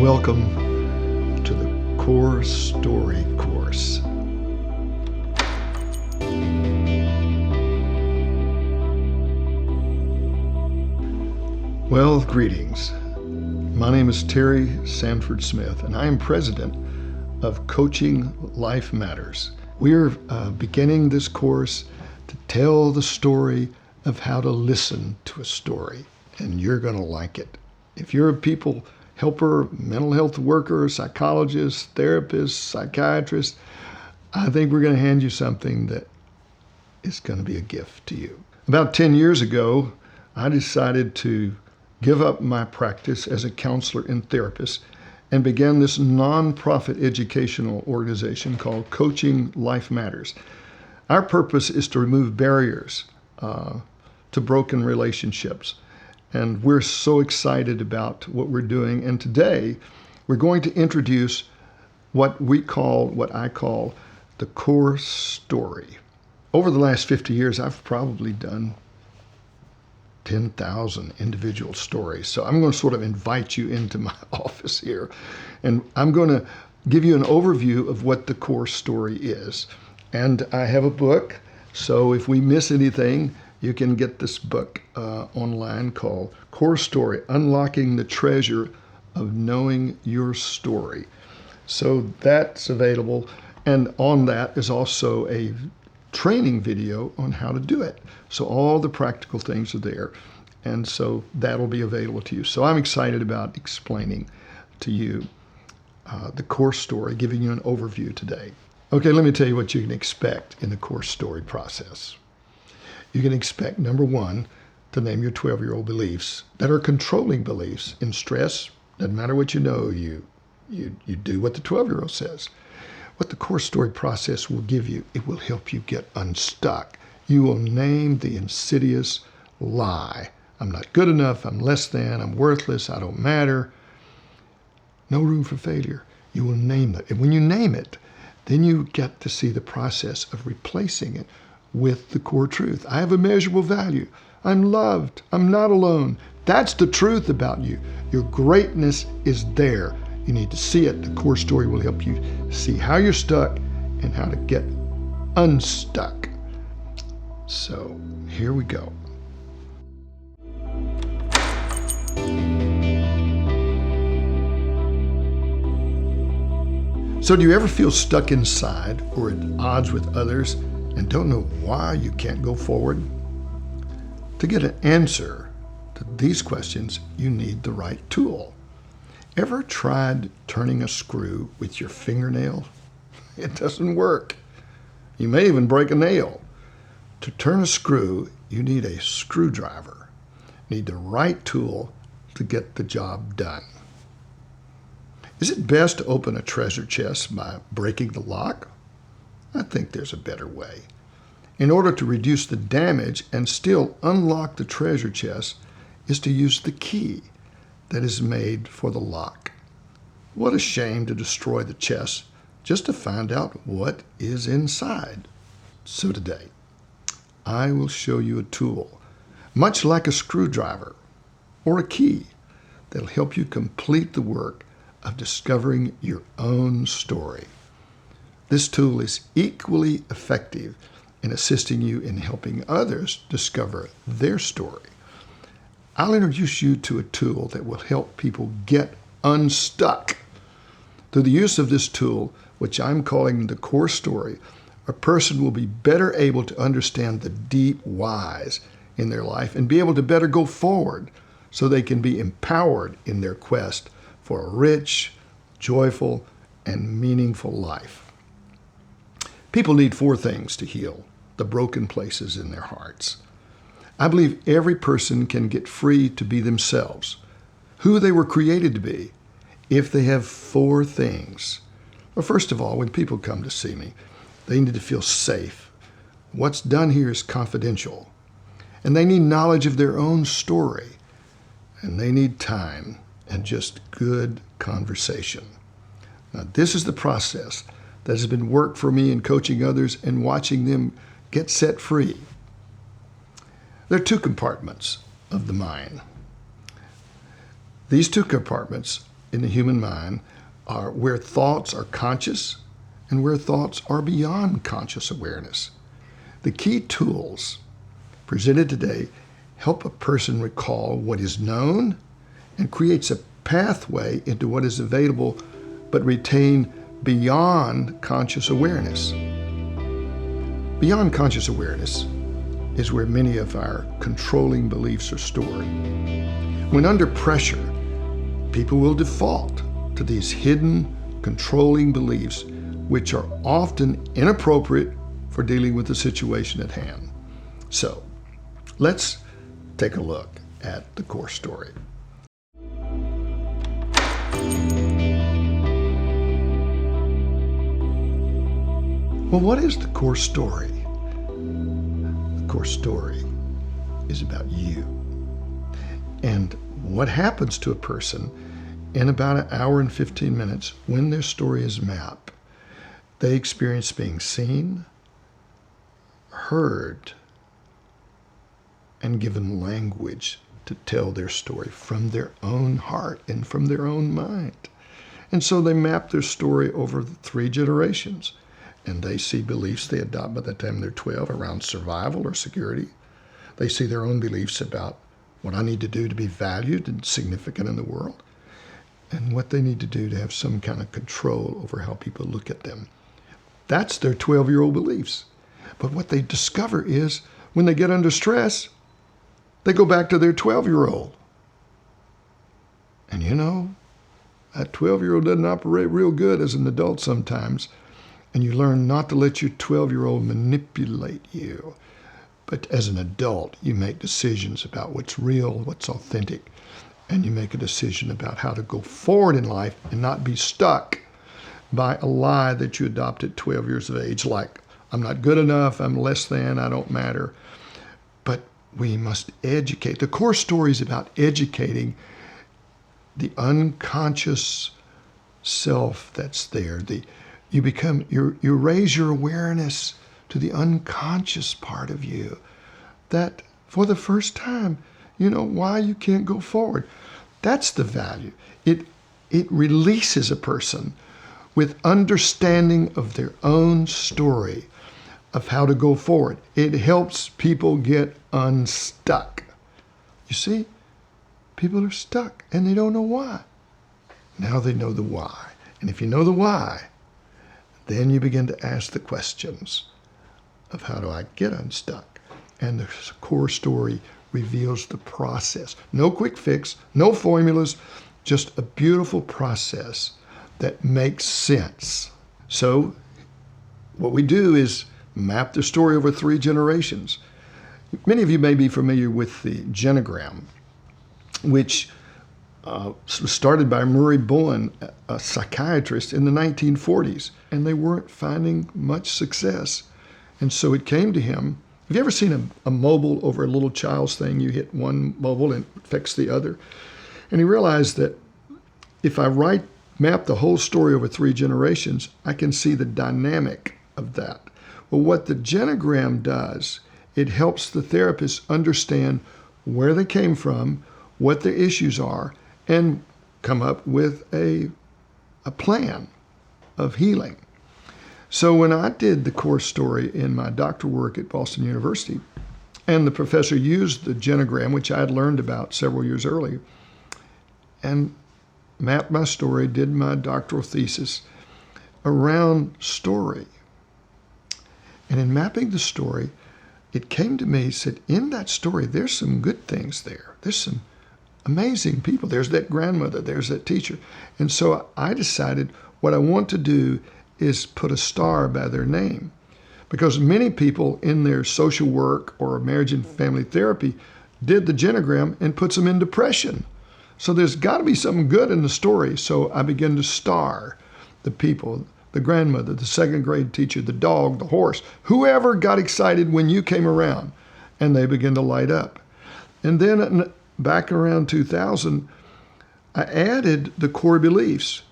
Welcome to the Core Story course. Well, greetings. My name is Terry Sanford Smith, and I am president of Coaching Life Matters. We're beginning this course to tell the story of how to listen to a story, and you're going to like it. If you're a people helper, mental health worker, psychologist, therapist, psychiatrist, I think we're going to hand you something that is going to be a gift to you. About 10 years ago, I decided to give up my practice as a counselor and therapist and began this nonprofit educational organization called Coaching Life Matters. Our purpose is to remove barriers to broken relationships. And we're so excited about what we're doing. And today, we're going to introduce what I call the core story. Over the last 50 years, I've probably done 10,000 individual stories. So I'm going to sort of invite you into my office here, and I'm going to give you an overview of what the core story is. And I have a book, so if we miss anything, you can get this book online called Core Story, Unlocking the Treasure of Knowing Your Story. So that's available, and on that is also a training video on how to do it. So all the practical things are there, and so that'll be available to you. So I'm excited about explaining to you the core story, giving you an overview today. Okay, let me tell you what you can expect in the core story process. You can expect, number one, to name your 12-year-old beliefs that are controlling beliefs. In stress, doesn't matter what you know, you do what the 12-year-old says. What the core story process will give you, it will help you get unstuck. You will name the insidious lie. I'm not good enough, I'm less than, I'm worthless, I don't matter. No room for failure. You will name it. And when you name it, then you get to see the process of replacing it with the core truth. I have immeasurable value. I'm loved. I'm not alone. That's the truth about you. Your greatness is there. You need to see it. The core story will help you see how you're stuck and how to get unstuck. So here we go. So do you ever feel stuck inside or at odds with others and don't know why you can't go forward? To get an answer to these questions, you need the right tool. Ever tried turning a screw with your fingernail? It doesn't work. You may even break a nail. To turn a screw, you need a screwdriver. You need the right tool to get the job done. Is it best to open a treasure chest by breaking the lock? I think there's a better way. In order to reduce the damage and still unlock the treasure chest is to use the key that is made for the lock. What a shame to destroy the chest just to find out what is inside. So today, I will show you a tool, much like a screwdriver or a key, that'll help you complete the work of discovering your own story. This tool is equally effective in assisting you in helping others discover their story. I'll introduce you to a tool that will help people get unstuck. Through the use of this tool, which I'm calling the core story, a person will be better able to understand the deep whys in their life and be able to better go forward so they can be empowered in their quest for a rich, joyful, and meaningful life. People need 4 things to heal the broken places in their hearts. I believe every person can get free to be themselves, who they were created to be, if they have 4 things. Well, first of all, when people come to see me, they need to feel safe. What's done here is confidential. And they need knowledge of their own story. And they need time and just good conversation. Now, this is the process that has been worked for me in coaching others and watching them get set free. There are 2 compartments of the mind. These 2 compartments in the human mind are where thoughts are conscious and where thoughts are beyond conscious awareness. The key tools presented today help a person recall what is known and creates a pathway into what is available but retain beyond conscious awareness. Beyond conscious awareness is where many of our controlling beliefs are stored. When under pressure, people will default to these hidden, controlling beliefs, which are often inappropriate for dealing with the situation at hand. So, let's take a look at the core story. Well, what is the core story? The core story is about you. And what happens to a person in about an hour and 15 minutes when their story is mapped? They experience being seen, heard, and given language to tell their story from their own heart and from their own mind. And so they map their story over 3 generations. And they see beliefs they adopt by the time they're 12 around survival or security. They see their own beliefs about what I need to do to be valued and significant in the world, and what they need to do to have some kind of control over how people look at them. That's their 12-year-old beliefs. But what they discover is when they get under stress, they go back to their 12-year-old. And you know, that 12-year-old doesn't operate real good as an adult sometimes. And you learn not to let your 12-year-old manipulate you. But as an adult, you make decisions about what's real, what's authentic, and you make a decision about how to go forward in life and not be stuck by a lie that you adopted at 12 years of age, like, I'm not good enough, I'm less than, I don't matter. But we must educate. The core story is about educating the unconscious self that's there. You raise your awareness to the unconscious part of you, that for the first time, you know why you can't go forward. That's the value. It releases a person with understanding of their own story of how to go forward. It helps people get unstuck. You see, people are stuck and they don't know why. Now they know the why. And if you know the why, then you begin to ask the questions of how do I get unstuck? And the core story reveals the process. No quick fix, no formulas, just a beautiful process that makes sense. So what we do is map the story over 3 generations. Many of you may be familiar with the genogram, which was started by Murray Bowen, a psychiatrist in the 1940s, and they weren't finding much success. And so it came to him. Have you ever seen a mobile over a little child's thing? You hit one mobile and it affects the other. And he realized that if I map the whole story over 3 generations, I can see the dynamic of that. Well, what the genogram does, it helps the therapist understand where they came from, what their issues are, and come up with a plan of healing. So when I did the core story in my doctoral work at Boston University, and the professor used the genogram, which I had learned about several years earlier, and mapped my story, did my doctoral thesis around story. And in mapping the story, it came to me, said, in that story, there's some good things there. There's some amazing people. There's that grandmother, there's that teacher. And so I decided what I want to do is put a star by their name. Because many people in their social work or marriage and family therapy did the genogram and puts them in depression. So there's got to be something good in the story. So I began to star the people, the grandmother, the 2nd grade teacher, the dog, the horse, whoever got excited when you came around, and they began to light up. And then back around 2000, I added the core beliefs.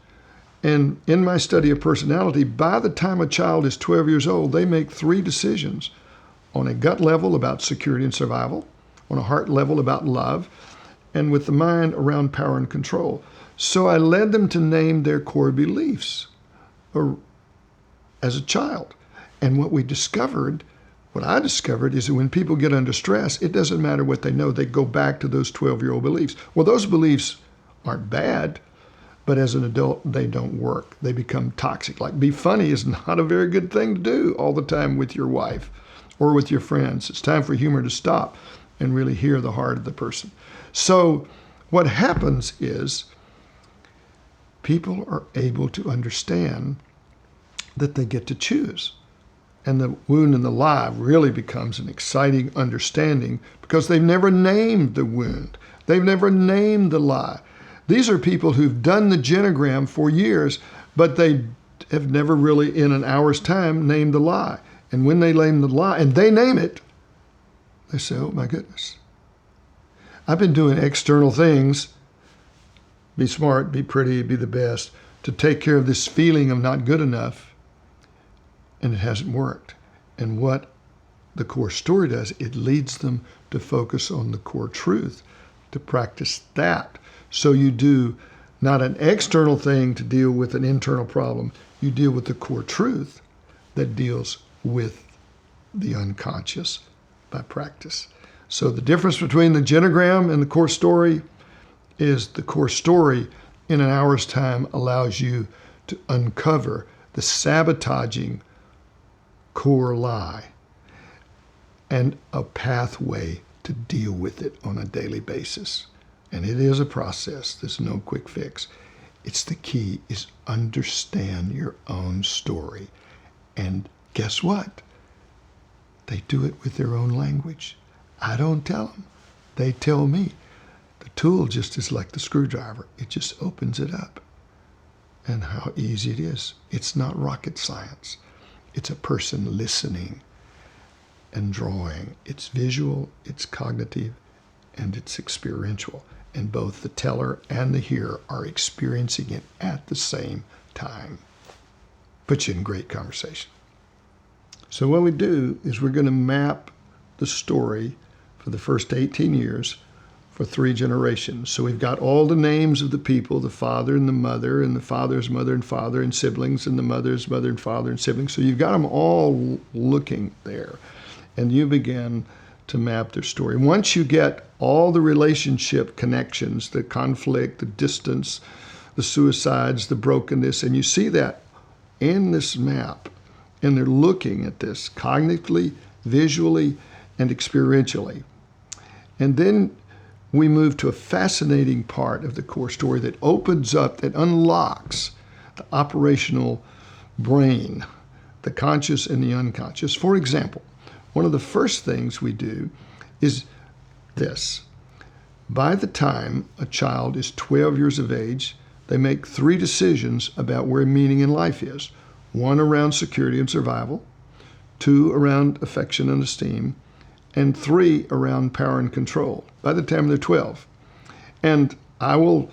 And in my study of personality, by the time a child is 12 years old, they make 3 decisions: on a gut level about security and survival, on a heart level about love, and with the mind around power and control. So I led them to name their core beliefs as a child. And what I discovered is that when people get under stress, it doesn't matter what they know. They go back to those 12-year-old beliefs. Well, those beliefs aren't bad, but as an adult, they don't work. They become toxic. Like, be funny is not a very good thing to do all the time with your wife or with your friends. It's time for humor to stop and really hear the heart of the person. So what happens is people are able to understand that they get to choose. And the wound and the lie really becomes an exciting understanding because they've never named the wound. They've never named the lie. These are people who've done the genogram for years, but they have never really, in an hour's time, named the lie. And when they name the lie, and they name it, they say, oh my goodness. I've been doing external things, be smart, be pretty, be the best, to take care of this feeling of not good enough, and it hasn't worked. And what the core story does, it leads them to focus on the core truth, to practice that. So you do not an external thing to deal with an internal problem. You deal with the core truth that deals with the unconscious by practice. So the difference between the genogram and the core story is the core story in an hour's time allows you to uncover the sabotaging core lie and a pathway to deal with it on a daily basis. And it is a process. There's no quick fix. It's the key is understand your own story. And guess what? They do it with their own language. I don't tell them. They tell me. The tool just is like the screwdriver. It just opens it up. And how easy it is. It's not rocket science. It's a person listening and drawing. It's visual, it's cognitive, and it's experiential. And both the teller and the hearer are experiencing it at the same time. Puts you in great conversation. So what we do is we're going to map the story for the first 18 years for 3 generations. So we've got all the names of the people, the father and the father's mother and father and siblings, and the mother's mother and father and siblings. So you've got them all looking there. And you begin to map their story. Once you get all the relationship connections, the conflict, the distance, the suicides, the brokenness, and you see that in this map, and they're looking at this cognitively, visually, and experientially. And then we move to a fascinating part of the core story that opens up, that unlocks the operational brain, the conscious and the unconscious. For example, one of the first things we do is this. By the time a child is 12 years of age, they make 3 decisions about where meaning in life is. 1 around security and survival, 2 around affection and esteem, and 3 around power and control by the time they're 12. And I will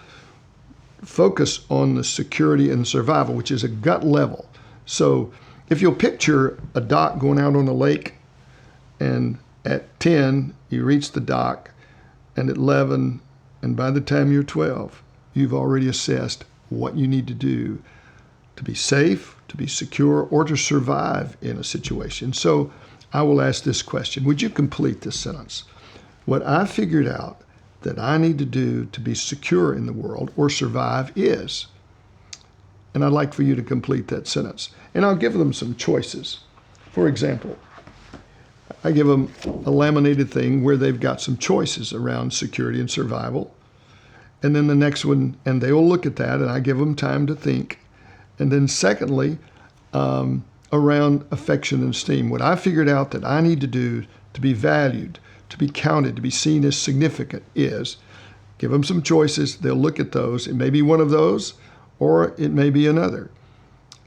focus on the security and survival, which is a gut level. So if you'll picture a dock going out on a lake, and at 10, you reach the dock, and at 11, and by the time you're 12, you've already assessed what you need to do to be safe, to be secure, or to survive in a situation. So I will ask this question. Would you complete this sentence? What I figured out that I need to do to be secure in the world or survive is, and I'd like for you to complete that sentence. And I'll give them some choices. For example, I give them a laminated thing where they've got some choices around security and survival. And then the next one, and they will look at that, and I give them time to think. And then secondly, around affection and esteem. What I figured out that I need to do to be valued, to be counted, to be seen as significant is give them some choices. They'll look at those. It may be one of those, or it may be another.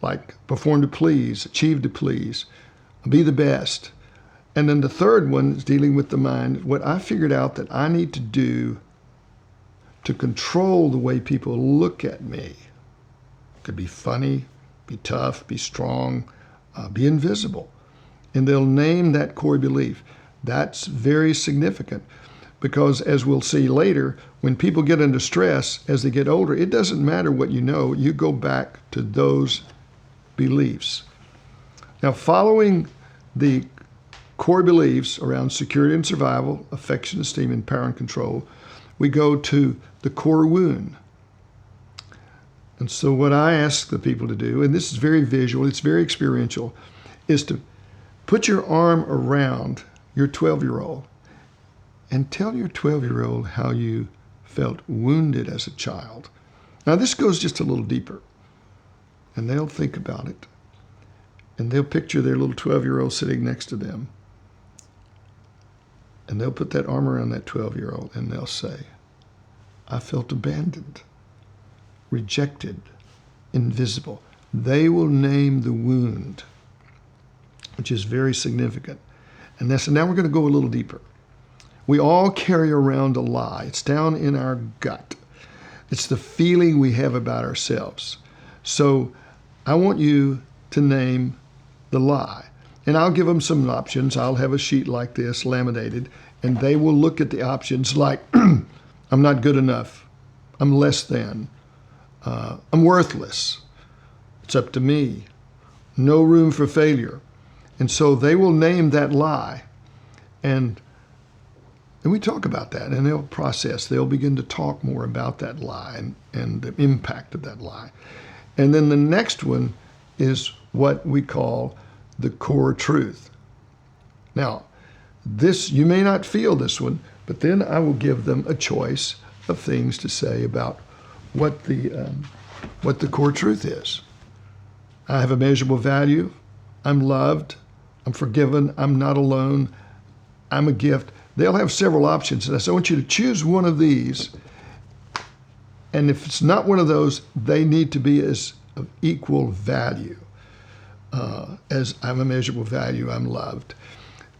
Like perform to please, achieve to please, be the best. And then the third one is dealing with the mind. What I figured out that I need to do to control the way people look at me. It could be funny, be tough, be strong, be invisible. And they'll name that core belief. That's very significant. Because as we'll see later, when people get under stress as they get older, it doesn't matter what you know, you go back to those beliefs. Now, following the core beliefs around security and survival, affection, esteem, and power and control, we go to the core wound. And so what I ask the people to do, and this is very visual, it's very experiential, is to put your arm around your 12-year-old and tell your 12-year-old how you felt wounded as a child. Now, this goes just a little deeper, and they'll think about it, and they'll picture their little 12-year-old sitting next to them, and they'll put that arm around that 12-year-old, and they'll say, I felt abandoned, rejected, invisible. They will name the wound, which is very significant. And now we're going to go a little deeper. We all carry around a lie. It's down in our gut. It's the feeling we have about ourselves. So I want you to name the lie. And I'll give them some options. I'll have a sheet like this, laminated, and they will look at the options like, I'm not good enough. I'm less than. I'm worthless. It's up to me. No room for failure. And so they will name that lie. And we talk about that, and they'll process. They'll begin to talk more about that lie and the impact of that lie. And then the next one is what we call the core truth. Now, this, you may not feel this one, but then I will give them a choice of things to say about what the core truth is. I have a measurable value. I'm loved. I'm forgiven. I'm not alone. I'm a gift. They'll have several options. And I say, I want you to choose one of these. And if it's not one of those, they need to be as of equal value. As I'm a measurable value, I'm loved.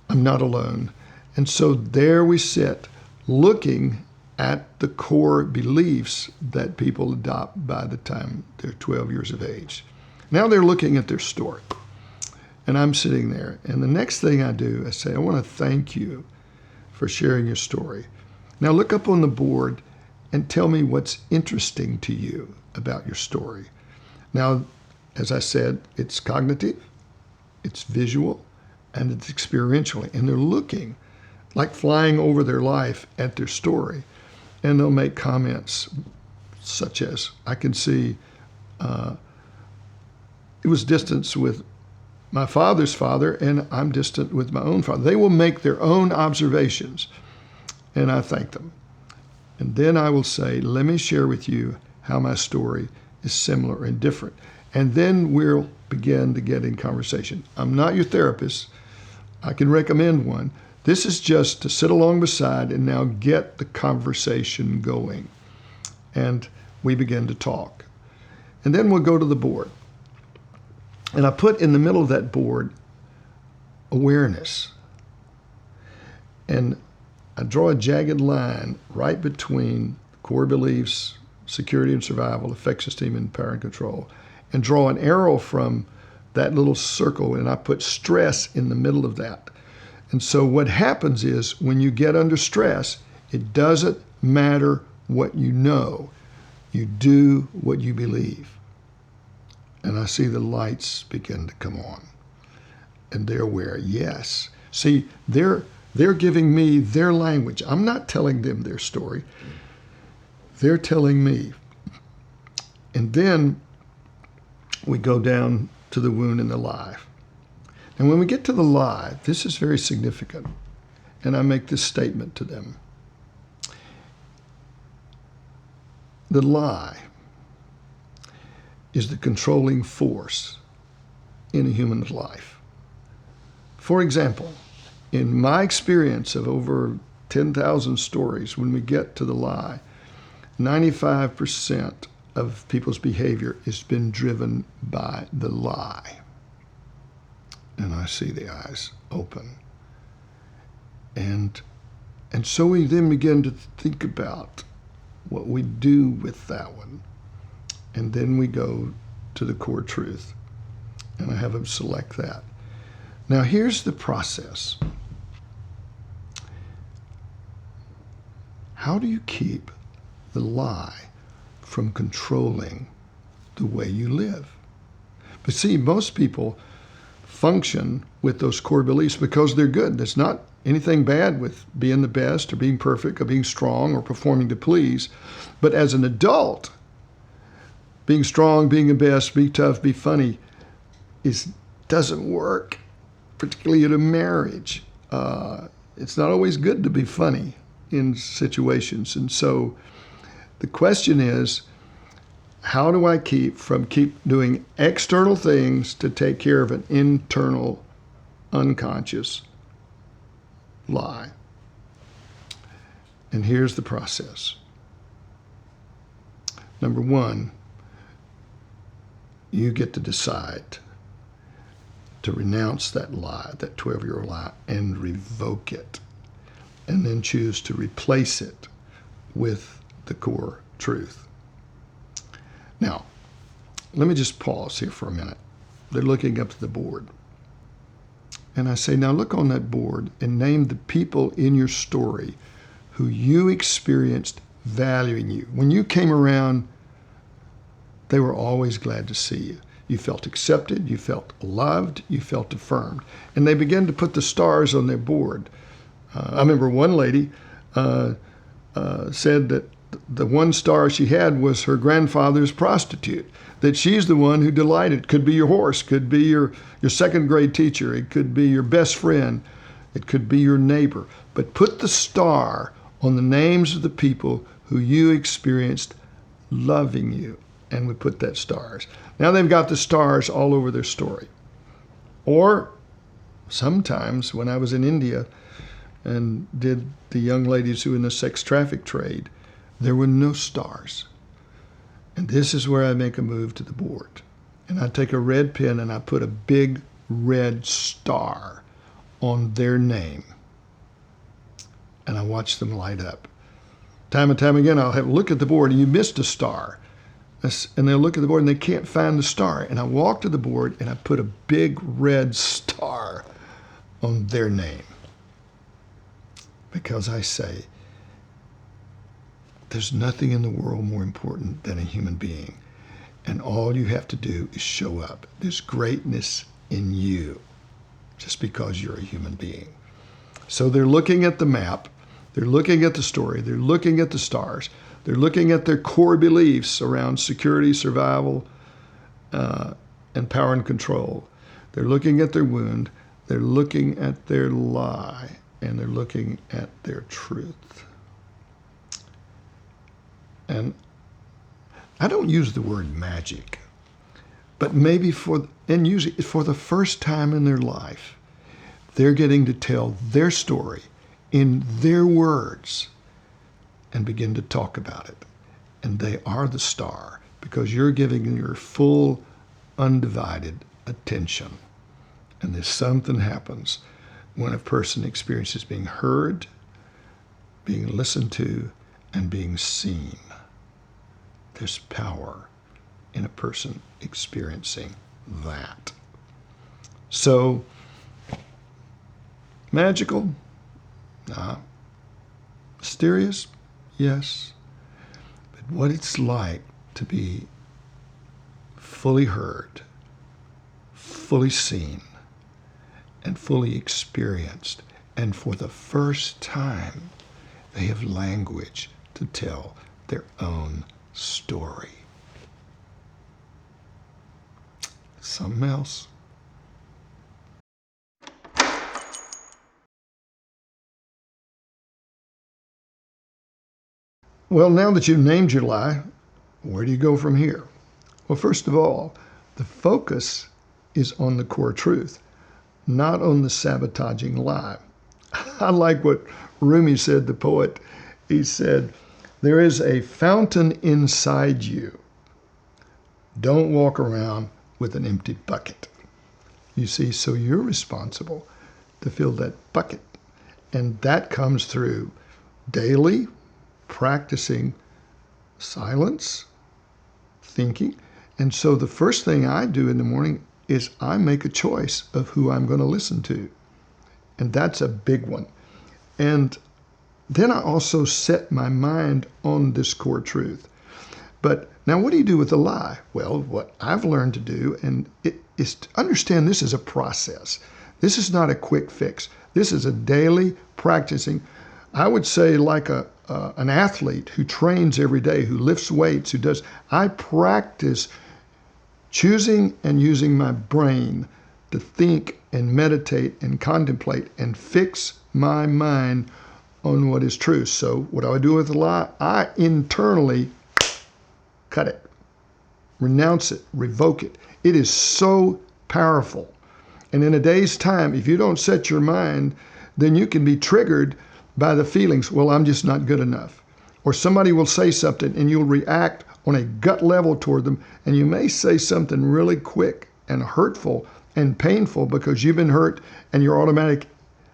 I'm not alone. And so there we sit, looking at the core beliefs that people adopt by the time they're 12 years of age. Now they're looking at their story. And I'm sitting there. And the next thing I do, I say, I want to thank you for sharing your story. Now look up on the board and tell me what's interesting to you about your story. Now, as I said, it's cognitive, it's visual, and it's experientially. And they're looking like flying over their life at their story. And they'll make comments such as, I can see it was distance with my father's father, and I'm distant with my own father. They will make their own observations, and I thank them. And then I will say, let me share with you how my story is similar and different. And then we'll begin to get in conversation. I'm not your therapist. I can recommend one. This is just to sit along beside and now get the conversation going. And we begin to talk. And then we'll go to the board. And I put in the middle of that board awareness. And I draw a jagged line right between core beliefs, security and survival, affection, esteem, and power and control, and draw an arrow from that little circle, and I put stress in the middle of that. And so what happens is when you get under stress, it doesn't matter what you know. You do what you believe. And I see the lights begin to come on. And they're aware, yes. See, they're giving me their language. I'm not telling them their story. They're telling me. And then we go down to the wound and the lie. And when we get to the lie, this is very significant. And I make this statement to them. The lie is the controlling force in a human's life. For example, in my experience of over 10,000 stories, when we get to the lie, 95% of people's behavior has been driven by the lie. And I see the eyes open. And so we then begin to think about what we do with that one. And then we go to the core truth. And I have them select that. Now here's the process. how do you keep the lie from controlling the way you live? But see, most people function with those core beliefs because they're good. There's not anything bad with being the best or being perfect or being strong or performing to please. But as an adult, being strong, being the best, be tough, be funny doesn't work, particularly in a marriage. It's not always good to be funny in situations. And so the question is, how do I keep doing external things to take care of an internal unconscious lie? And here's the process. Number one, you get to decide to renounce that lie, that 12-year-old lie, and revoke it, and then choose to replace it with the core truth. Now, let me just pause here for a minute. They're looking up to the board. And I say, now look on that board and name the people in your story who you experienced valuing you. When you came around, they were always glad to see you. You felt accepted, you felt loved, you felt affirmed. And they began to put the stars on their board. I remember one lady said that the one star she had was her grandfather's prostitute, that she's the one who delighted. Could be your horse, could be your second grade teacher, it could be your best friend, it could be your neighbor. But put the star on the names of the people who you experienced loving you, and we put that stars. Now they've got the stars all over their story. Or sometimes when I was in India and did the young ladies who were in the sex traffic trade, there were no stars. And this is where I make a move to the board. And I take a red pen and I put a big red star on their name. And I watch them light up. Time and time again, I'll have a look at the board and you missed a star. And they'll look at the board and they can't find the star. And I walk to the board and I put a big red star on their name. Because I say, there's nothing in the world more important than a human being. And all you have to do is show up. There's greatness in you just because you're a human being. So they're looking at the map. They're looking at the story. They're looking at the stars. They're looking at their core beliefs around security, survival, and power and control. They're looking at their wound. They're looking at their lie. And they're looking at their truth. And I don't use the word magic, but maybe usually for the first time in their life, they're getting to tell their story in their words and begin to talk about it. And they are the star because you're giving them your full, undivided attention. And there's something happens when a person experiences being heard, being listened to, and being seen. There's power in a person experiencing that. So, magical? Nah. Mysterious? Yes. But what it's like to be fully heard, fully seen, and fully experienced, and for the first time, they have language to tell their own story. Something else. Well, now that you've named your lie, where do you go from here? Well, first of all, the focus is on the core truth, not on the sabotaging lie. I like what Rumi said, the poet. He said, there is a fountain inside you. Don't walk around with an empty bucket. You see, so you're responsible to fill that bucket. And that comes through daily practicing silence, thinking. And so the first thing I do in the morning is I make a choice of who I'm going to listen to. And that's a big one. And then I also set my mind on this core truth. But now what do you do with a lie? Well, what I've learned to do, and it is to understand this is a process. This is not a quick fix. This is a daily practicing. I would say like an athlete who trains every day, who lifts weights, who does. I practice choosing and using my brain to think and meditate and contemplate and fix my mind on what is true. So what do I do with a lie? I internally cut it, renounce it, revoke it. It is so powerful. And in a day's time, if you don't set your mind, then you can be triggered by the feelings, well, I'm just not good enough. Or somebody will say something and you'll react on a gut level toward them, and you may say something really quick and hurtful and painful because you've been hurt, and your automatic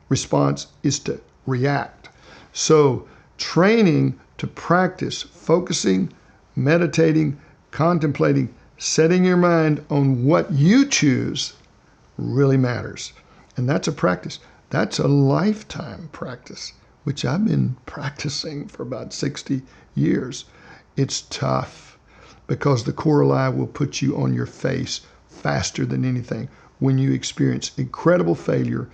response is to react. So training to practice focusing, meditating, contemplating, setting your mind on what you choose really matters. And that's a practice. That's a lifetime practice, which I've been practicing for about 60 years. It's tough because the core lie will put you on your face faster than anything when you experience incredible failure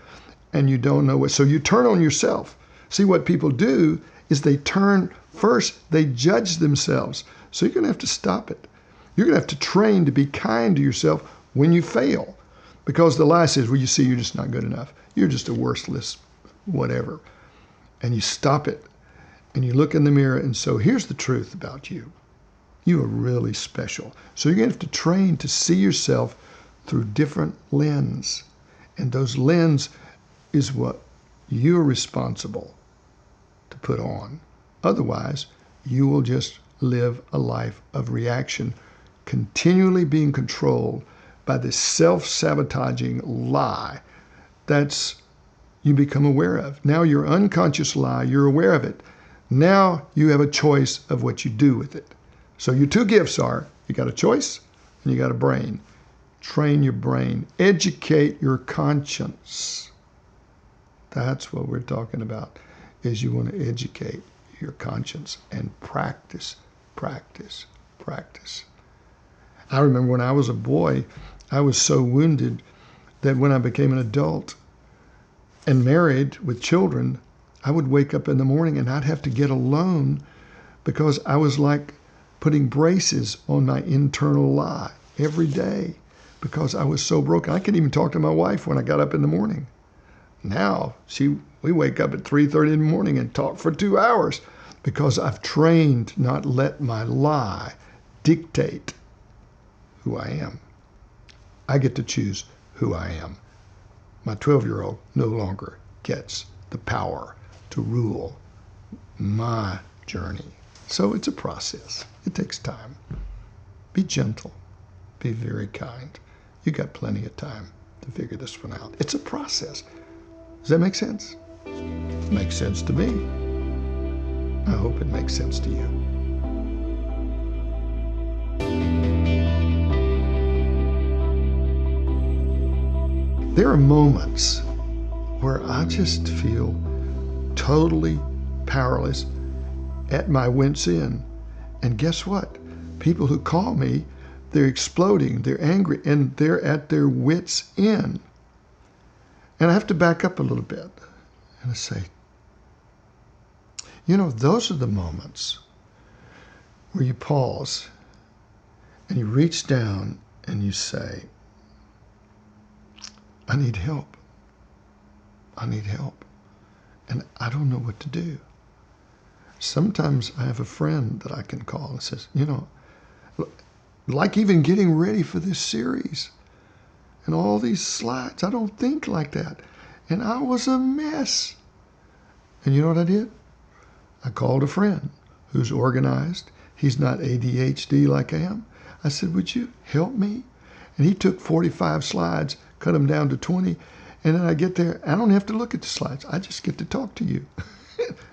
and you don't know what. So you turn on yourself. See, what people do is they turn first, they judge themselves. So you're going to have to stop it. You're going to have to train to be kind to yourself when you fail, because the lie says, well, you see, you're just not good enough. You're just a worthless whatever. And you stop it and you look in the mirror. And so here's the truth about you. You are really special. So you're going to have to train to see yourself through different lens. And those lens is what you're responsible to put on. Otherwise, you will just live a life of reaction, continually being controlled by this self-sabotaging lie that's you become aware of. Now your unconscious lie, you're aware of it. Now you have a choice of what you do with it. So your two gifts are, you got a choice and you got a brain. Train your brain. Educate your conscience. That's what we're talking about, is you want to educate your conscience and practice, practice, practice. I remember when I was a boy, I was so wounded that when I became an adult and married with children, I would wake up in the morning and I'd have to get alone because I was like putting braces on my internal lie every day because I was so broken. I couldn't even talk to my wife when I got up in the morning. Now we wake up at 3:30 in the morning and talk for 2 hours because I've trained not let my lie dictate who I am. I get to choose who I am. My 12-year-old no longer gets the power to rule my journey. So it's a process. It takes time. Be gentle. Be very kind. You got plenty of time to figure this one out. It's a process. Does that make sense? It makes sense to me. I hope it makes sense to you. There are moments where I just feel totally powerless, at my wits' end. And guess what? People who call me, they're exploding, they're angry, and they're at their wits' end. And I have to back up a little bit and I say, those are the moments where you pause and you reach down and you say, I need help. I need help. And I don't know what to do. Sometimes I have a friend that I can call and says, like even getting ready for this series and all these slides, I don't think like that. And I was a mess. And you know what I did? I called a friend who's organized. He's not ADHD like I am. I said, would you help me? And he took 45 slides, cut them down to 20. And then I get there, I don't have to look at the slides. I just get to talk to you.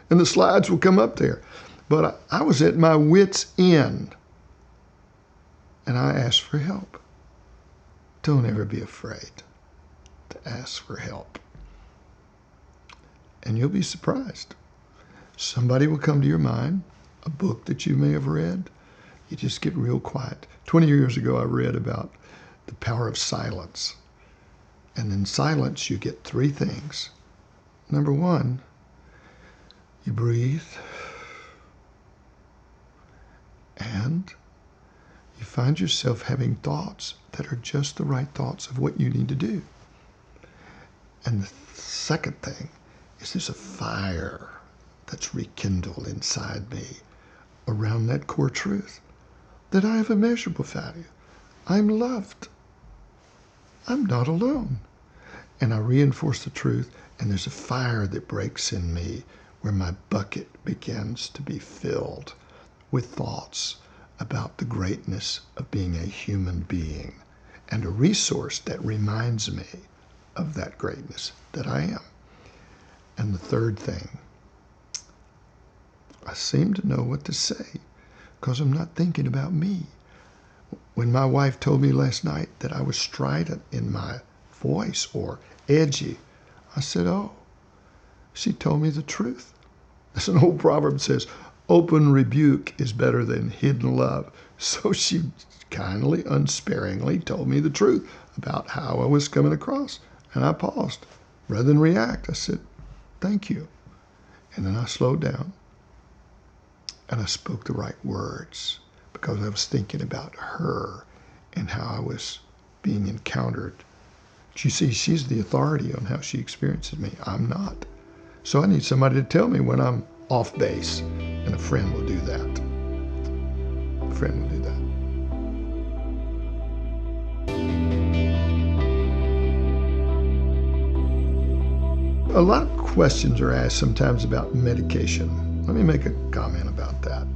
And the slides will come up there. But I was at my wits' end. And I asked for help. Don't ever be afraid to ask for help. And you'll be surprised. Somebody will come to your mind, a book that you may have read. You just get real quiet. 20 years ago, I read about the power of silence. And in silence, you get three things. Number one, you breathe, and you find yourself having thoughts that are just the right thoughts of what you need to do. And the second thing is there's a fire that's rekindled inside me around that core truth that I have immeasurable value. I'm loved. I'm not alone. And I reinforce the truth, and there's a fire that breaks in me where my bucket begins to be filled with thoughts about the greatness of being a human being and a resource that reminds me of that greatness that I am. And the third thing, I seem to know what to say because I'm not thinking about me. When my wife told me last night that I was strident in my voice or edgy, I said, oh, she told me the truth. As an old proverb says, open rebuke is better than hidden love. So she kindly, unsparingly told me the truth about how I was coming across. And I paused. Rather than react, I said, thank you. And then I slowed down and I spoke the right words because I was thinking about her and how I was being encountered. You see, she's the authority on how she experiences me. I'm not. So I need somebody to tell me when I'm off base, and a friend will do that. A friend will do that. A lot of questions are asked sometimes about medication. Let me make a comment about that.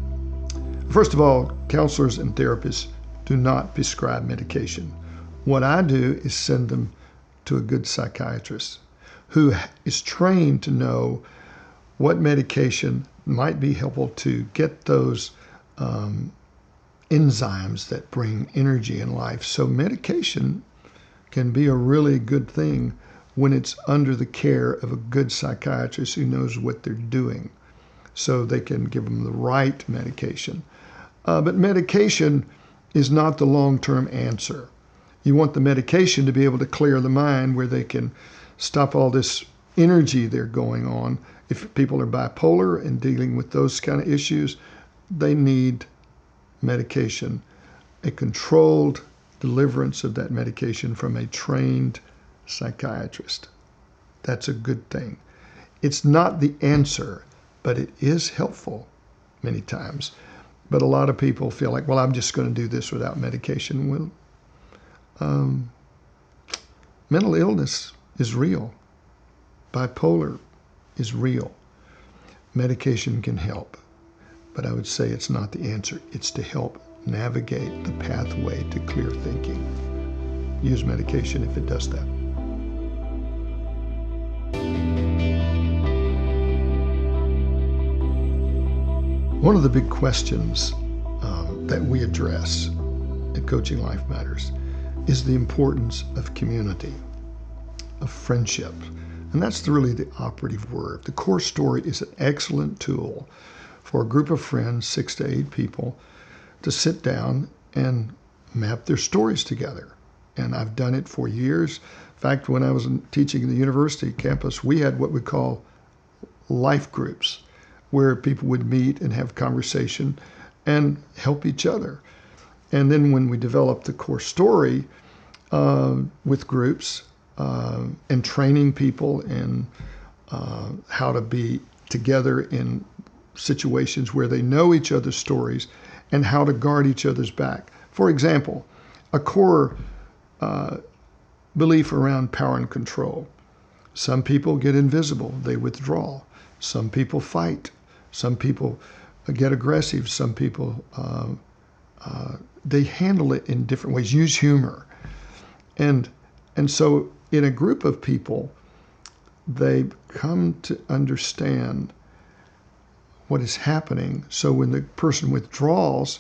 First of all, counselors and therapists do not prescribe medication. What I do is send them to a good psychiatrist who is trained to know what medication might be helpful to get those enzymes that bring energy in life. So medication can be a really good thing when it's under the care of a good psychiatrist who knows what they're doing, so they can give them the right medication. But medication is not the long-term answer. You want the medication to be able to clear the mind where they can stop all this energy they're going on. If people are bipolar and dealing with those kind of issues, they need medication, a controlled deliverance of that medication from a trained psychiatrist. That's a good thing. It's not the answer, but it is helpful many times. But a lot of people feel like, well, I'm just going to do this without medication. Well, mental illness is real. Bipolar is real. Medication can help, but I would say it's not the answer. It's to help navigate the pathway to clear thinking. Use medication if it does that. One of the big questions that we address at Coaching Life Matters is the importance of community, of friendship. And that's really the operative word. The core story is an excellent tool for a group of friends, 6 to 8 people, to sit down and map their stories together. And I've done it for years. In fact, when I was teaching in the university campus, we had what we call life groups, where people would meet and have conversation and help each other. And then when we developed the core story with groups and training people in how to be together in situations where they know each other's stories and how to guard each other's back. For example, a core belief around power and control. Some people get invisible, they withdraw. Some people fight. Some people get aggressive. Some people, they handle it in different ways, use humor. And so in a group of people, they come to understand what is happening. So when the person withdraws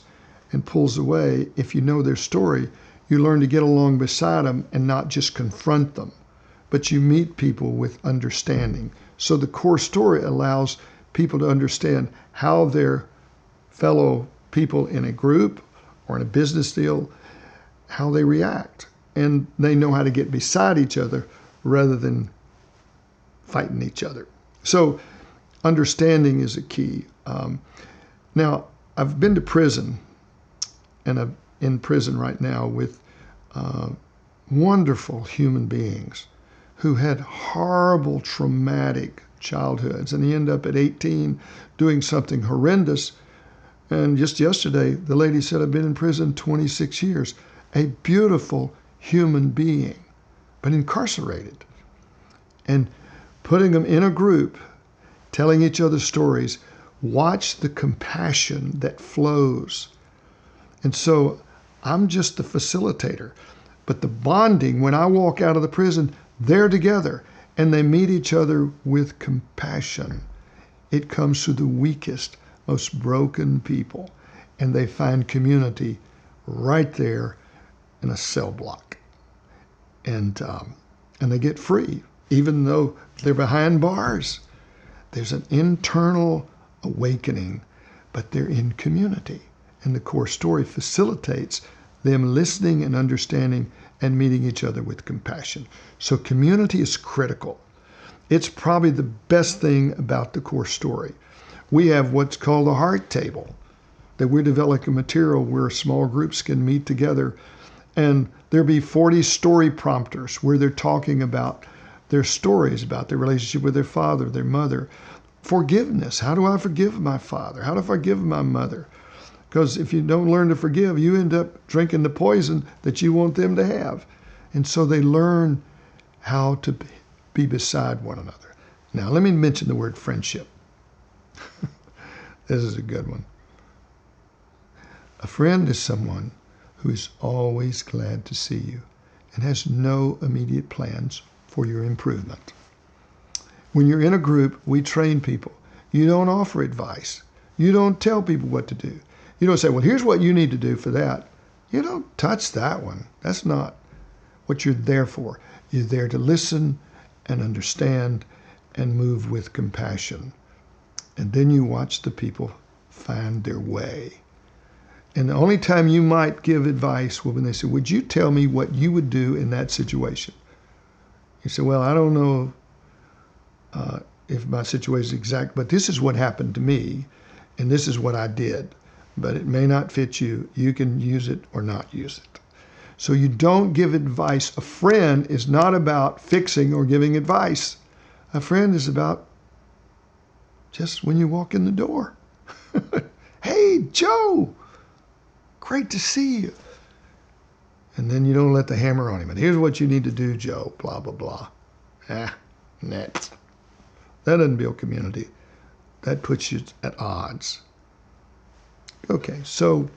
and pulls away, if you know their story, you learn to get along beside them and not just confront them, but you meet people with understanding. So the core story allows people to understand how their fellow people in a group or in a business deal, how they react. And they know how to get beside each other rather than fighting each other. So understanding is a key. Now, I've been to prison, and I'm in prison right now with wonderful human beings who had horrible, traumatic childhoods, and they end up at 18 doing something horrendous. And just yesterday, the lady said, I've been in prison 26 years. A beautiful human being, but incarcerated. And putting them in a group, telling each other stories, watch the compassion that flows. And so I'm just the facilitator. But the bonding, when I walk out of the prison, they're together and they meet each other with compassion. It comes to the weakest, most broken people, and they find community right there in a cell block. And they get free, even though they're behind bars. There's an internal awakening, but they're in community. And the core story facilitates them listening and understanding and meeting each other with compassion. So community is critical. It's probably the best thing about the core story. We have what's called a heart table, that we're developing material where small groups can meet together. And there'll be 40 story prompters where they're talking about their stories, about their relationship with their father, their mother. Forgiveness. How do I forgive my father? How do I forgive my mother? Because if you don't learn to forgive, you end up drinking the poison that you want them to have. And so they learn how to be beside one another. Now, let me mention the word friendship. This is a good one. A friend is someone who is always glad to see you and has no immediate plans for your improvement. When you're in a group, we train people. You don't offer advice. You don't tell people what to do. You don't say, well, here's what you need to do for that. You don't touch that one. That's not what you're there for. You're there to listen and understand and move with compassion. And then you watch the people find their way. And the only time you might give advice will when they say, would you tell me what you would do in that situation? You say, well, I don't know if my situation is exact, but this is what happened to me, and this is what I did. But it may not fit you. You can use it or not use it. So you don't give advice. A friend is not about fixing or giving advice. A friend is about just when you walk in the door. Hey, Joe, great to see you. And then you don't let the hammer on him. And here's what you need to do, Joe, blah, blah, blah. Net. That doesn't build community. That puts you at odds. Okay, so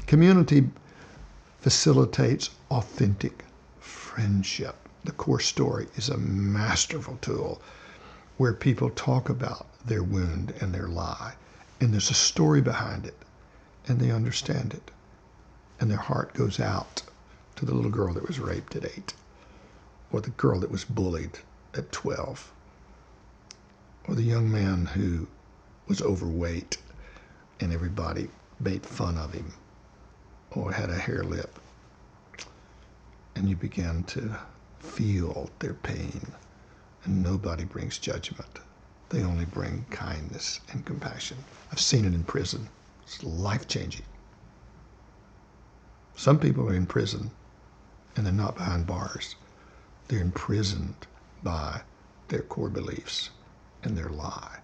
community facilitates authentic friendship. The core story is a masterful tool where people talk about their wound and their lie, and there's a story behind it, and they understand it, and their heart goes out to the little girl that was raped at 8, or the girl that was bullied at 12, or the young man who was overweight and everybody made fun of him or had a hair lip. And you begin to feel their pain, and nobody brings judgment. They only bring kindness and compassion. I've seen it in prison. It's life-changing. Some people are in prison and they're not behind bars. They're imprisoned by their core beliefs and their lie.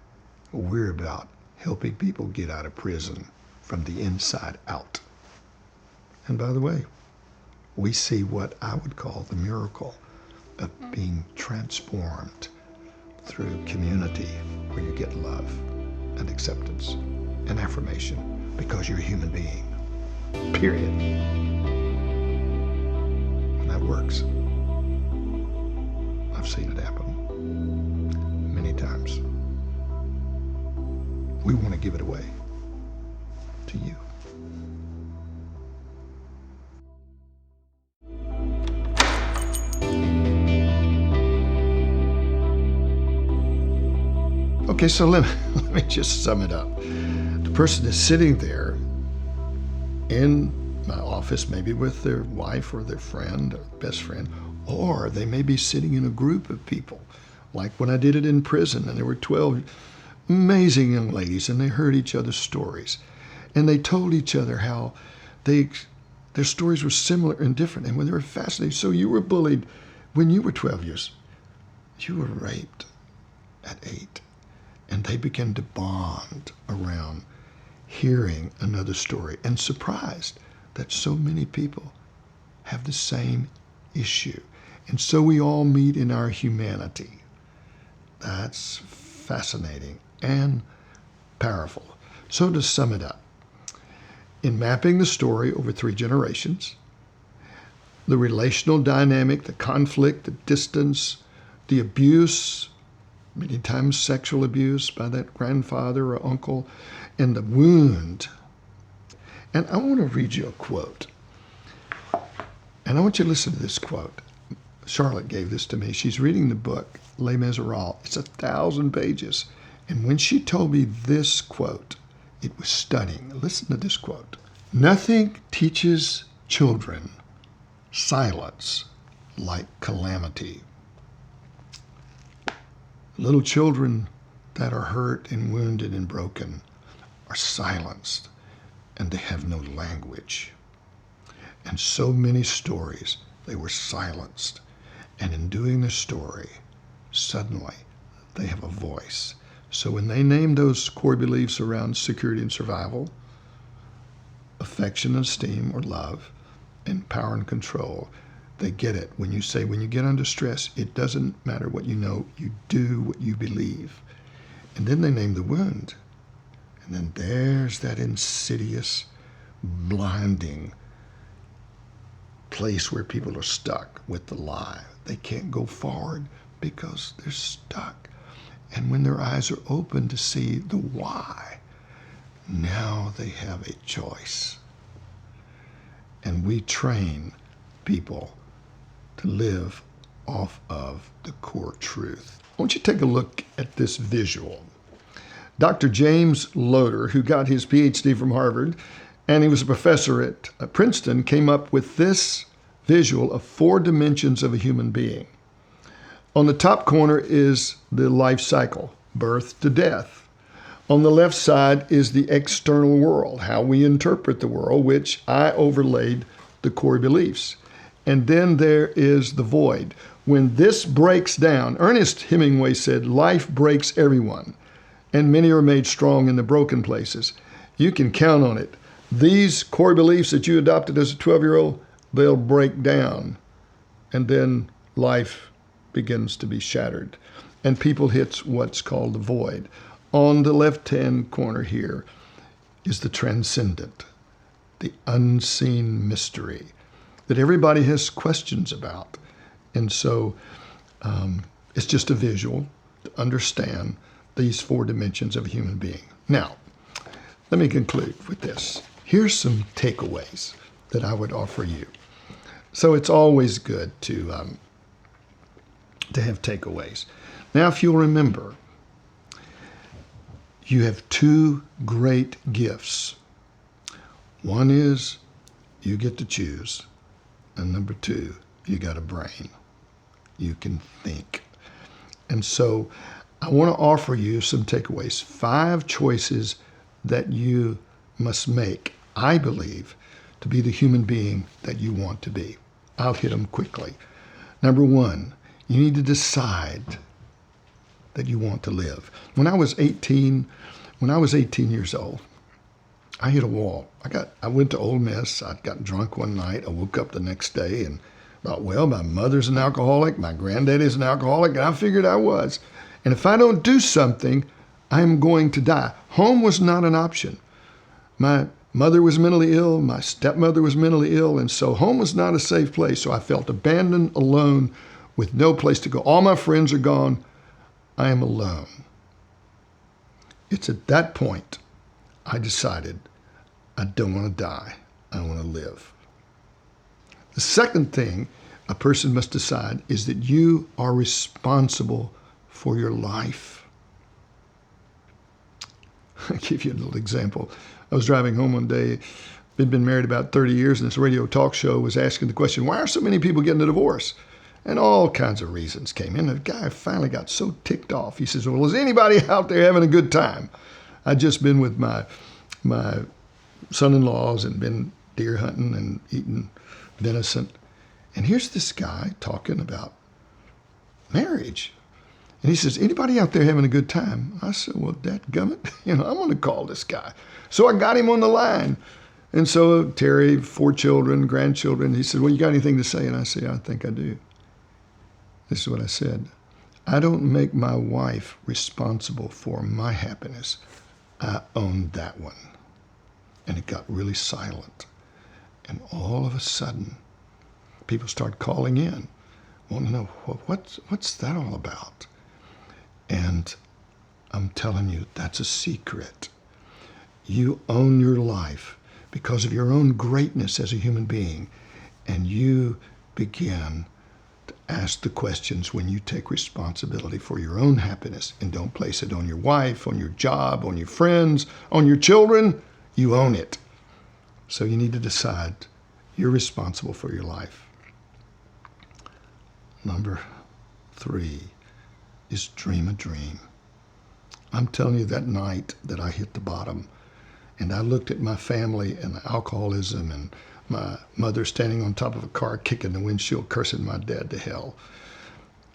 We're about helping people get out of prison from the inside out. And by the way, we see what I would call the miracle of being transformed through community, where you get love and acceptance and affirmation because you're a human being. Period. And that works. I've seen it happen many times. We want to give it away to you. Okay, so let me just sum it up. The person is sitting there in my office, maybe with their wife or their friend or best friend, or they may be sitting in a group of people, like when I did it in prison, and there were 12 amazing young ladies, and they heard each other's stories, and they told each other how their stories were similar and different, and when they were fascinated. So you were bullied when you were 12 years. You were raped at 8. And they began to bond around hearing another story and surprised that so many people have the same issue. And so we all meet in our humanity. That's fascinating and powerful. So to sum it up, in mapping the story over 3 generations, the relational dynamic, the conflict, the distance, the abuse, many times sexual abuse by that grandfather or uncle, and the wound. And I want to read you a quote. And I want you to listen to this quote. Charlotte gave this to me. She's reading the book, Les Miserables. It's 1,000 pages. And when she told me this quote, it was stunning. Listen to this quote. Nothing teaches children silence like calamity. Little children that are hurt and wounded and broken are silenced, and they have no language. And so many stories, they were silenced. And in doing the story, suddenly they have a voice. So when they name those core beliefs around security and survival, affection, esteem, or love, and power and control, they get it. When you say, when you get under stress, it doesn't matter what you know, you do what you believe. And then they name the wound. And then there's that insidious, blinding place where people are stuck with the lie. They can't go forward because they're stuck. And when their eyes are open to see the why, now they have a choice. And we train people to live off of the core truth. I want you to take a look at this visual. Dr. James Loder, who got his PhD from Harvard, and he was a professor at Princeton, came up with this visual of 4 dimensions of a human being. On the top corner is the life cycle, birth to death. On the left side is the external world, how we interpret the world, which I overlaid the core beliefs. And then there is the void. When this breaks down, Ernest Hemingway said, life breaks everyone, and many are made strong in the broken places. You can count on it. These core beliefs that you adopted as a 12-year-old, they'll break down, and then life begins to be shattered, and people hit what's called the void. On the left-hand corner here is the transcendent, the unseen mystery that everybody has questions about. And so it's just a visual to understand these 4 dimensions of a human being. Now, let me conclude with this. Here's some takeaways that I would offer you. So it's always good to have takeaways. Now, if you'll remember, you have 2 great gifts. One is you get to choose. And number 2, you got a brain. You can think. And so I want to offer you some takeaways. 5 choices that you must make, I believe, to be the human being that you want to be. I'll hit them quickly. Number 1, you need to decide that you want to live. When I was 18 years old, I hit a wall. I went to Ole Miss. I got drunk one night. I woke up the next day and thought, well, my mother's an alcoholic, my granddaddy's an alcoholic, and I figured I was. And if I don't do something, I'm going to die. Home was not an option. My mother was mentally ill, my stepmother was mentally ill, and so home was not a safe place. So I felt abandoned, alone, with no place to go. All my friends are gone. I am alone. It's at that point I decided I don't want to die. I want to live. The second thing a person must decide is that you are responsible for your life. I'll give you a little example. I was driving home one day. We'd been married about 30 years, and this radio talk show was asking the question, why are so many people getting a divorce? And all kinds of reasons came in. The guy finally got so ticked off. He says, well, is anybody out there having a good time? I'd just been with my son-in-laws and been deer hunting and eating venison. And here's this guy talking about marriage. And he says, anybody out there having a good time? I said, well, dadgummit, I'm going to call this guy. So I got him on the line. And so Terry, 4 children, grandchildren, he said, well, you got anything to say? And I said, I think I do. This is what I said. I don't make my wife responsible for my happiness. I own that one. And it got really silent. And all of a sudden, people start calling in, wanting to know, what's that all about? And I'm telling you, that's a secret. You own your life because of your own greatness as a human being. And you begin to ask the questions when you take responsibility for your own happiness and don't place it on your wife, on your job, on your friends, on your children. You own it. So you need to decide you're responsible for your life. Number 3 is dream a dream. I'm telling you, that night that I hit the bottom and I looked at my family and the alcoholism and my mother standing on top of a car kicking the windshield, cursing my dad to hell,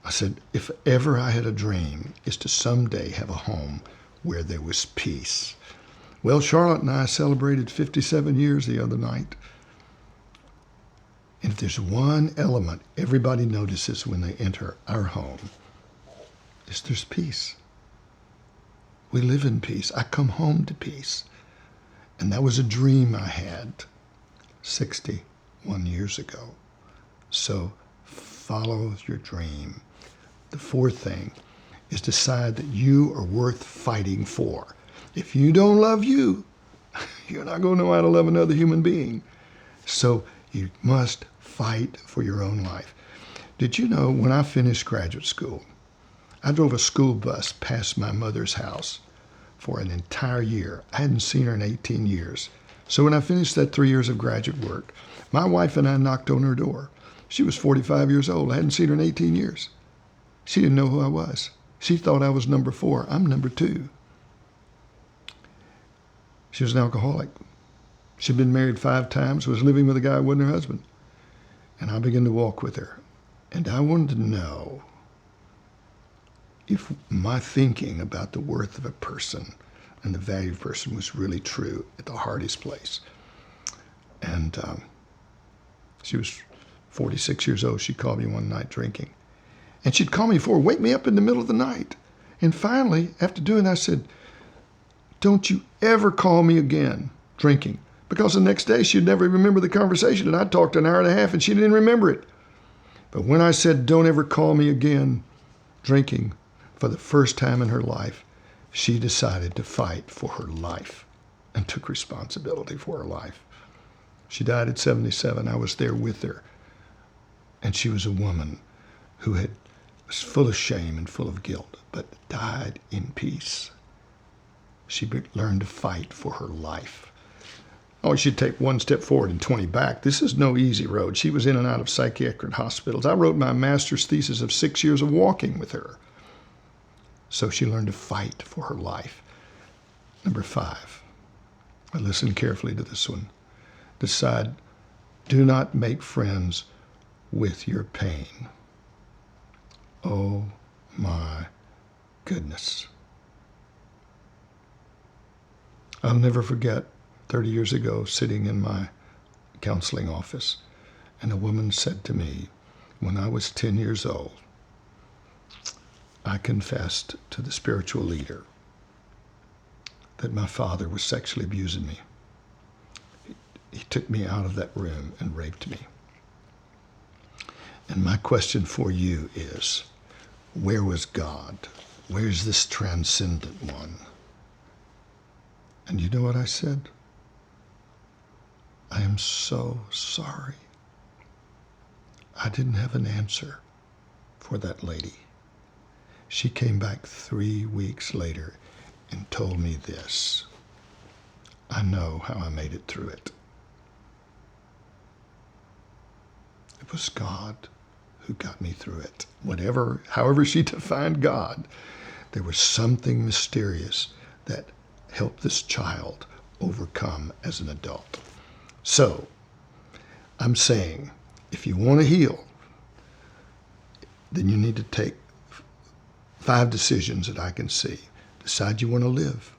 I said, if ever I had a dream, is to someday have a home where there was peace. Well, Charlotte and I celebrated 57 years the other night. And if there's one element everybody notices when they enter our home, is there's peace. We live in peace. I come home to peace. And that was a dream I had 61 years ago. So follow your dream. The 4th thing is decide that you are worth fighting for. If you don't love you, you're not going to know how to love another human being. So you must fight for your own life. Did you know when I finished graduate school, I drove a school bus past my mother's house for an entire year. I hadn't seen her in 18 years. So when I finished that 3 years of graduate work, my wife and I knocked on her door. She was 45 years old. I hadn't seen her in 18 years. She didn't know who I was. She thought I was number 4. I'm number 2. She was an alcoholic. She'd been married 5 times, was living with a guy who wasn't her husband. And I began to walk with her. And I wanted to know if my thinking about the worth of a person and the value of a person was really true at the hardest place. And she was 46 years old. She called me one night drinking. And she'd call me before, wake me up in the middle of the night. And finally, after doing that, I said, don't you ever call me again drinking. Because the next day she'd never remember the conversation. And I talked an hour and a half and she didn't remember it. But when I said, don't ever call me again drinking, for the first time in her life, she decided to fight for her life and took responsibility for her life. She died at 77. I was there with her. And she was a woman who was full of shame and full of guilt, but died in peace. She learned to fight for her life. Oh, she'd take 1 step forward and 20 back. This is no easy road. She was in and out of psychiatric hospitals. I wrote my master's thesis of 6 years of walking with her. So she learned to fight for her life. Number 5, listen carefully to this one. Decide, do not make friends with your pain. Oh my goodness. I'll never forget 30 years ago sitting in my counseling office, and a woman said to me, when I was 10 years old, I confessed to the spiritual leader that my father was sexually abusing me. He took me out of that room and raped me. And my question for you is, where was God? Where's this transcendent one? And you know what I said? I am so sorry. I didn't have an answer for that lady. She came back 3 weeks later and told me this. I know how I made it through it. It was God who got me through it. However she defined God, there was something mysterious that helped this child overcome as an adult. So, I'm saying, if you want to heal, then you need to take 5 decisions that I can see. Decide you want to live,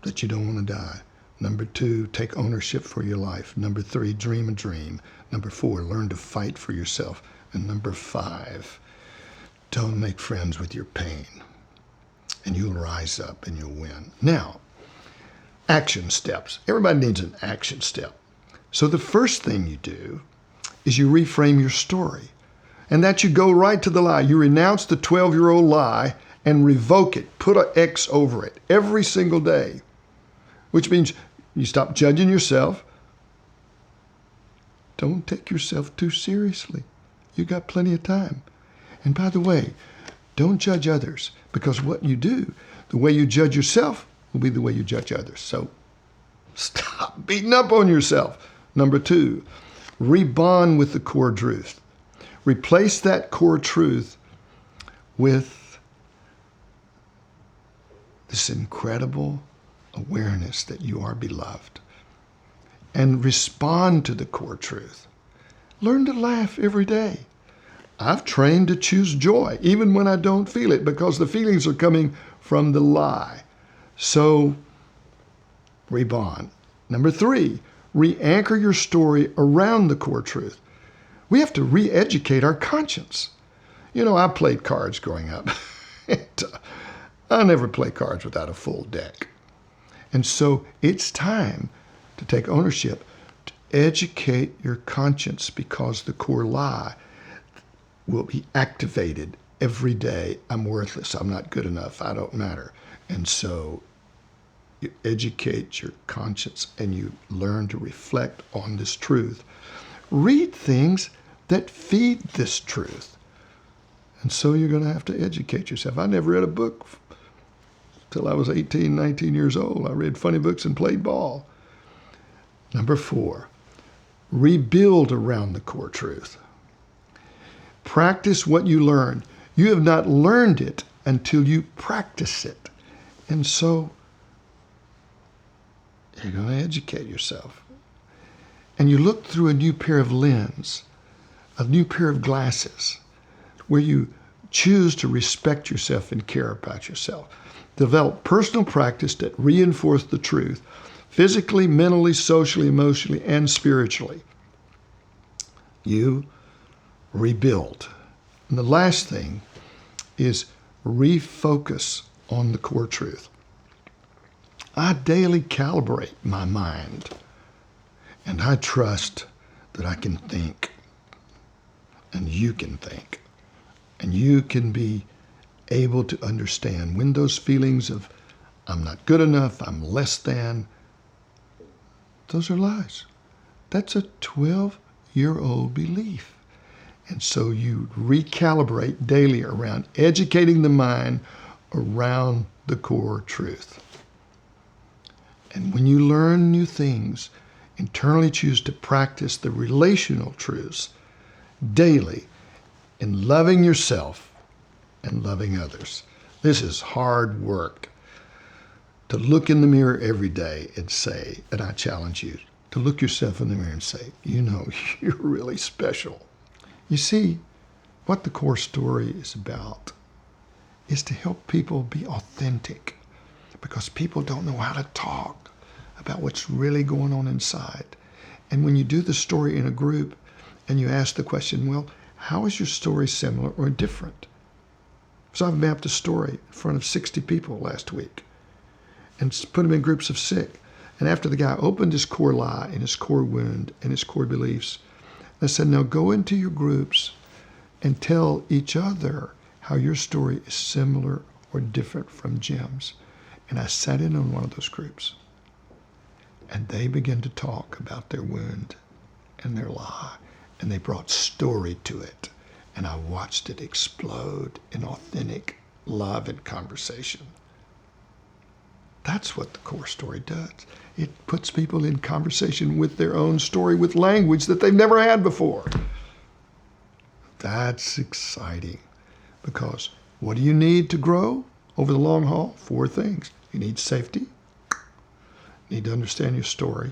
that you don't want to die. Number 2, take ownership for your life. Number 3, dream a dream. Number 4, learn to fight for yourself. And number 5, don't make friends with your pain. And you'll rise up and you'll win. Now, action steps. Everybody needs an action step. So the first thing you do is you reframe your story. And that you go right to the lie. You renounce the 12-year-old lie and revoke it. Put an X over it every single day. Which means you stop judging yourself. Don't take yourself too seriously. You got plenty of time. And by the way, don't judge others, because what you do, the way you judge yourself will be the way you judge others. So stop beating up on yourself. Number 2, rebond with the core truth. Replace that core truth with this incredible awareness that you are beloved. And respond to the core truth. Learn to laugh every day. I've trained to choose joy, even when I don't feel it, because the feelings are coming from the lie. So, rebond. Number 3, re-anchor your story around the core truth. We have to re-educate our conscience. You know, I played cards growing up. I never play cards without a full deck. And so it's time to take ownership, to educate your conscience, because the core lie will be activated every day. I'm worthless. I'm not good enough. I don't matter. And so you educate your conscience and you learn to reflect on this truth. Read things that feed this truth. And so you're going to have to educate yourself. I never read a book till I was 18, 19 years old. I read funny books and played ball. Number 4, rebuild around the core truth. Practice what you learn. You have not learned it until you practice it. And so you're going to educate yourself. And you look through a new pair of lenses, a new pair of glasses, where you choose to respect yourself and care about yourself. Develop personal practice that reinforce the truth, physically, mentally, socially, emotionally, and spiritually. You rebuild. And the last thing is refocus on the core truth. I daily calibrate my mind, and I trust that I can think, and you can think, and you can be able to understand when those feelings of I'm not good enough, I'm less than, those are lies. That's a 12-year-old belief. And so you recalibrate daily around educating the mind around the core truth. And when you learn new things, internally choose to practice the relational truths daily in loving yourself and loving others. This is hard work. To look in the mirror every day and say, and I challenge you, to look yourself in the mirror and say, you know, you're really special. You see, what the core story is about is to help people be authentic, because people don't know how to talk about what's really going on inside. And when you do the story in a group and you ask the question, well, how is your story similar or different? So I've mapped a story in front of 60 people last week and put them in groups of 6. And after the guy opened his core lie and his core wound and his core beliefs, I said, now go into your groups and tell each other how your story is similar or different from Jim's. And I sat in on one of those groups, and they began to talk about their wound and their lie, and they brought story to it. And I watched it explode in authentic love and conversation. That's what the core story does. It puts people in conversation with their own story with language that they've never had before. That's exciting, because what do you need to grow over the long haul? 4 things. You need safety. You need to understand your story.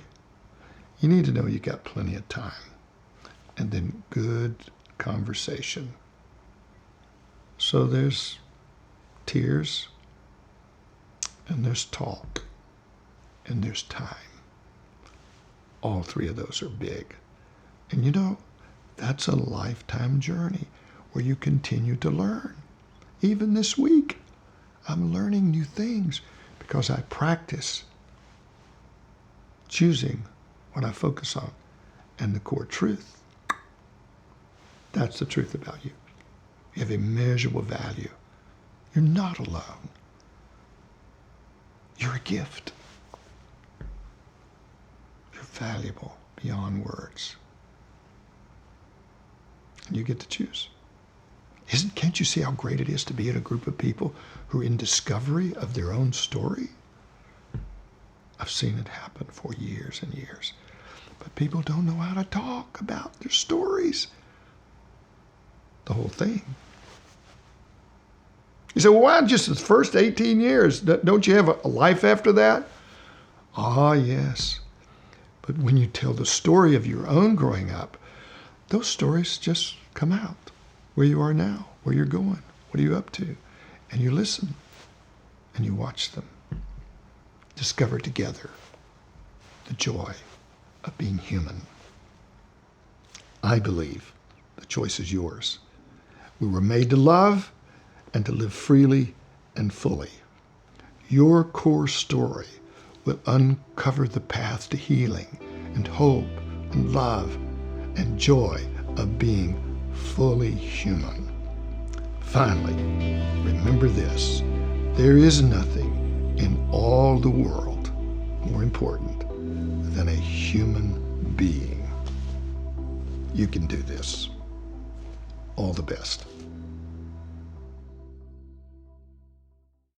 You need to know you got plenty of time. And then good conversation. So there's tears, and there's talk, and there's time. All 3 of those are big. And you know, that's a lifetime journey where you continue to learn. Even this week, I'm learning new things because I practice choosing what I focus on and the core truth. That's the truth about you. You have immeasurable value. You're not alone. You're a gift. You're valuable beyond words. And you get to choose. Can't you see how great it is to be in a group of people who are in discovery of their own story? I've seen it happen for years and years. But people don't know how to talk about their stories. The whole thing. You say, well, why just the first 18 years? Don't you have a life after that? Ah, yes. But when you tell the story of your own growing up, those stories just come out. Where you are now, where you're going, what are you up to? And you listen and you watch them. Discover together the joy of being human. I believe the choice is yours. We were made to love and to live freely and fully. Your core story will uncover the path to healing and hope and love and joy of being fully human. Finally, remember this: there is nothing in all the world more important than a human being. You can do this. All the best.